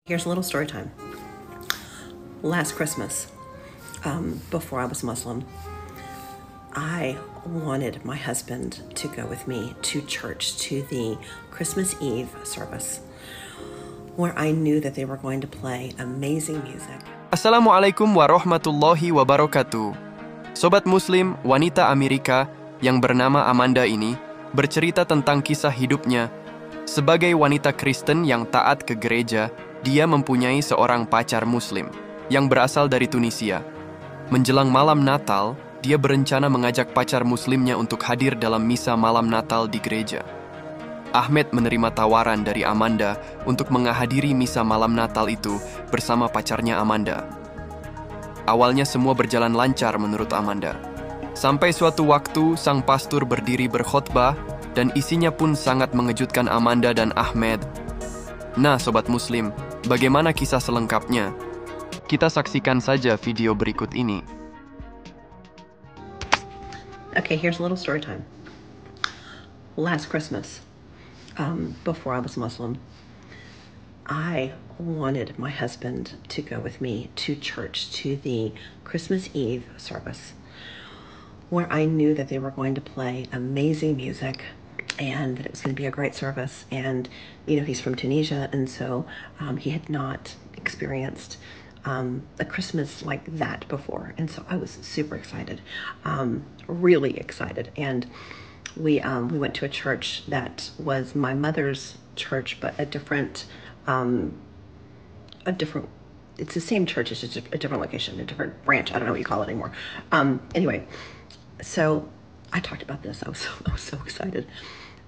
Here's a little story time. Last Christmas, before I was Muslim, I wanted my husband to go with me to church, to the Christmas Eve service, where I knew that they were going to play amazing music. Assalamualaikum warahmatullahi wabarakatuh. Sobat Muslim, wanita Amerika yang bernama Amanda ini bercerita tentang kisah hidupnya. Sebagai wanita Kristen yang taat ke gereja, dia mempunyai seorang pacar Muslim yang berasal dari Tunisia. Menjelang malam Natal, dia berencana mengajak pacar Muslimnya untuk hadir dalam misa malam Natal di gereja. Ahmed menerima tawaran dari Amanda untuk menghadiri misa malam Natal itu bersama pacarnya Amanda. Awalnya semua berjalan lancar menurut Amanda. Sampai suatu waktu, sang pastor berdiri berkhotbah dan isinya pun sangat mengejutkan Amanda dan Ahmed. Nah, Sobat Muslim, bagaimana kisah selengkapnya? Kita saksikan saja video berikut ini. Okay, here's a little story time. Last Christmas, before I was Muslim, I wanted my husband to go with me to church, to the Christmas Eve service, where I knew that they were going to play amazing music and that it was going to be a great service. And, you know, he's from Tunisia, and so he had not experienced a Christmas like that before. And so I was super excited, really excited. And we went to a church that was my mother's church, but a different, it's the same church, it's just a different location, a different branch. I don't know what you call it anymore. Anyway, so I talked about this. I was so excited.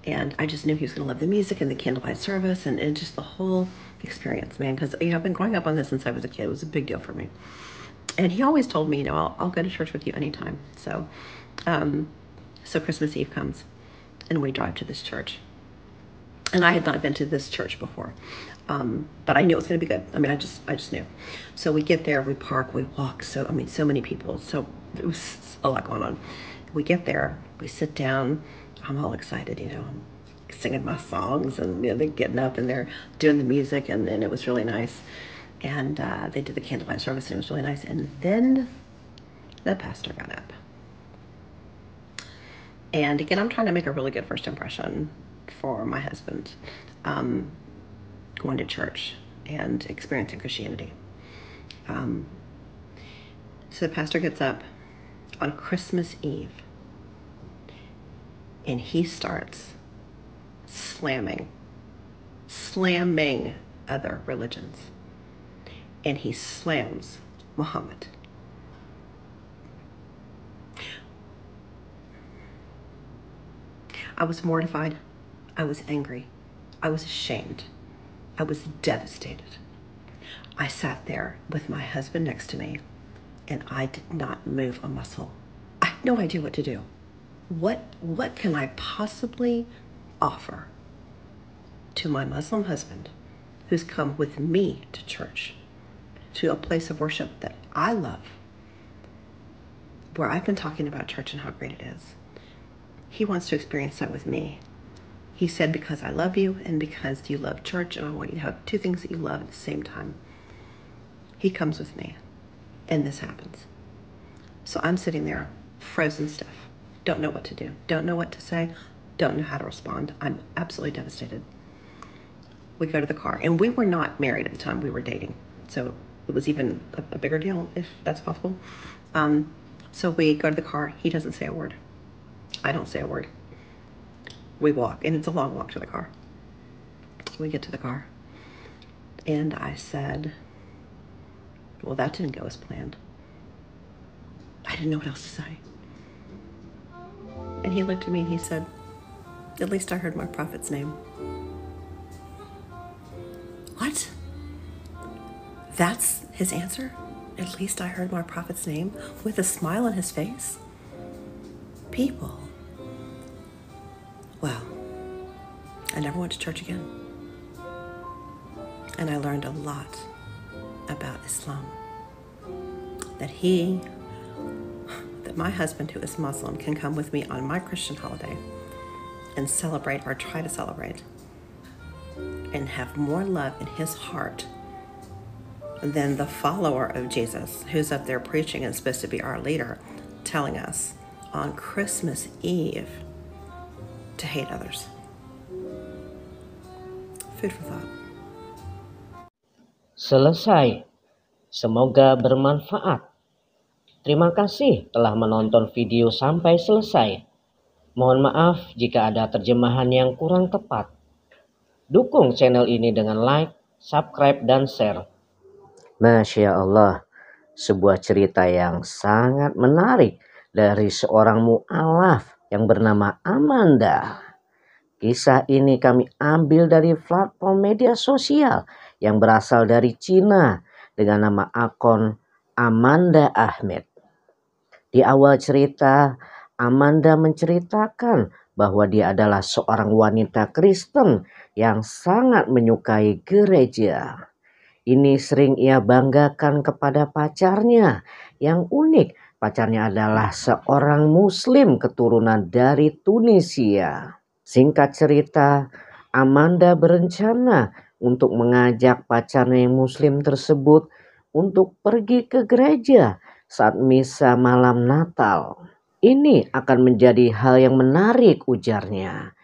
And I just knew he was going to love the music and the candlelight service and just the whole experience, man. Because, you know, I've been growing up on this since I was a kid. It was a big deal for me. And he always told me, you know, I'll go to church with you anytime. So, so Christmas Eve comes and we drive to this church. And I had not been to this church before, but I knew it was going to be good. I mean, I just knew. So we get there, we park, we walk. So many people. So it was a lot going on. We get there, we sit down. I'm all excited, you know, I'm singing my songs, and you know, they're getting up and they're doing the music, and it was really nice. And they did the candlelight service, and it was really nice. And then the pastor got up. And again, I'm trying to make a really good first impression for my husband, going to church and experiencing Christianity. So the pastor gets up on Christmas Eve, and he starts slamming other religions. And he slams Muhammad. I was mortified. I was angry. I was ashamed. I was devastated. I sat there with my husband next to me, and I did not move a muscle. I had no idea what to do. What can I possibly offer to my Muslim husband who's come with me to church, to a place of worship that I love, where I've been talking about church and how great it is? He wants to experience that with me. He said, because I love you and because you love church, and I want you to have two things that you love at the same time. He comes with me, and this happens. So I'm sitting there, frozen stiff. Don't know what to do. Don't know what to say. Don't know how to respond. I'm absolutely devastated. We go to the car, and we were not married at the time. We were dating. So it was even a bigger deal, if that's possible. So we go to the car. He doesn't say a word. I don't say a word. We walk, and it's a long walk to the car. We get to the car, and I said, well, that didn't go as planned. I didn't know what else to say. And he looked at me and he said, at least I heard my prophet's name. What? That's his answer? At least I heard my prophet's name, with a smile on his face? People. Well, I never went to church again. And I learned a lot about Islam. That my husband, who is Muslim, can come with me on my Christian holiday and celebrate, or try to celebrate, and have more love in his heart than the follower of Jesus, who's up there preaching and supposed to be our leader, telling us on Christmas Eve to hate others. Food for thought. Selesai. Semoga bermanfaat. Terima kasih telah menonton video sampai selesai. Mohon maaf jika ada terjemahan yang kurang tepat. Dukung channel ini dengan like, subscribe, dan share. Masya Allah, sebuah cerita yang sangat menarik dari seorang mu'alaf yang bernama Amanda. Kisah ini kami ambil dari platform media sosial yang berasal dari Cina dengan nama akun Amanda Ahmed. Di awal cerita, Amanda menceritakan bahwa dia adalah seorang wanita Kristen yang sangat menyukai gereja. Ini sering ia banggakan kepada pacarnya. Yang unik, pacarnya adalah seorang Muslim keturunan dari Tunisia. Singkat cerita, Amanda berencana untuk mengajak pacarnya yang Muslim tersebut untuk pergi ke gereja saat misa malam Natal. Ini akan menjadi hal yang menarik, ujarnya.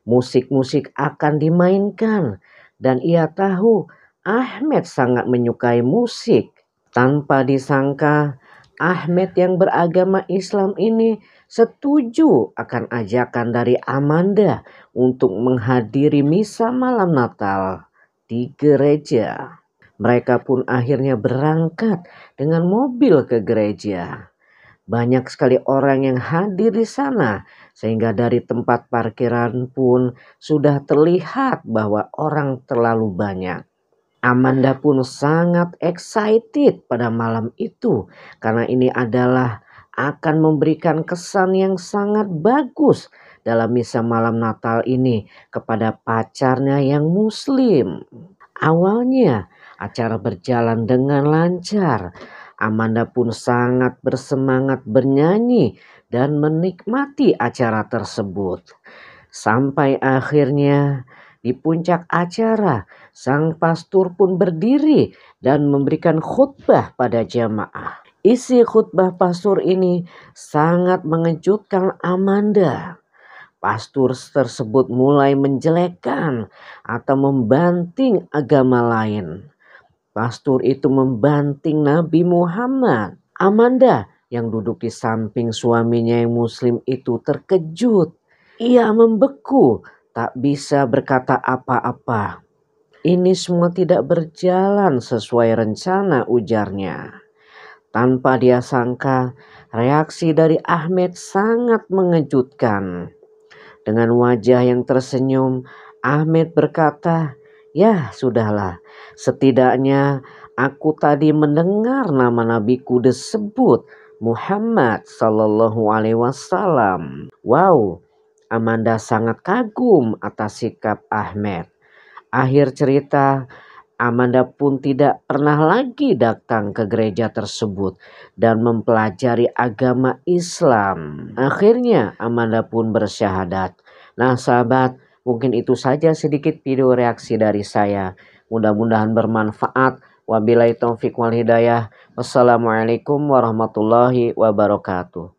Musik-musik akan dimainkan dan ia tahu Ahmed sangat menyukai musik. Tanpa disangka, Ahmed yang beragama Islam ini setuju akan ajakan dari Amanda untuk menghadiri misa malam Natal di gereja. Mereka pun akhirnya berangkat dengan mobil ke gereja. Banyak sekali orang yang hadir di sana, sehingga dari tempat parkiran pun sudah terlihat bahwa orang terlalu banyak. Amanda pun sangat excited pada malam itu, karena ini adalah akan memberikan kesan yang sangat bagus dalam misa malam Natal ini kepada pacarnya yang Muslim. Awalnya acara berjalan dengan lancar. Amanda pun sangat bersemangat bernyanyi dan menikmati acara tersebut. Sampai akhirnya di puncak acara, sang pastor pun berdiri dan memberikan khutbah pada jamaah. Isi khutbah pastor ini sangat mengejutkan Amanda. Pastor tersebut mulai menjelekkan atau membanting agama lain. Pastor itu membanting Nabi Muhammad. Amanda yang duduk di samping suaminya yang Muslim itu terkejut. Ia membeku, tak bisa berkata apa-apa. Ini semua tidak berjalan sesuai rencana, ujarnya. Tanpa dia sangka, reaksi dari Ahmed sangat mengejutkan. Dengan wajah yang tersenyum, Ahmed berkata, "Ya sudahlah, setidaknya aku tadi mendengar nama nabiku disebut Muhammad Sallallahu Alaihi Wasallam." Wow, Amanda sangat kagum atas sikap Ahmed. Akhir cerita, Amanda pun tidak pernah lagi datang ke gereja tersebut dan mempelajari agama Islam. Akhirnya Amanda pun bersyahadat. Nah sahabat, mungkin itu saja sedikit video reaksi dari saya. Mudah-mudahan bermanfaat. Wabillahi taufiq wal hidayah. Wassalamualaikum warahmatullahi wabarakatuh.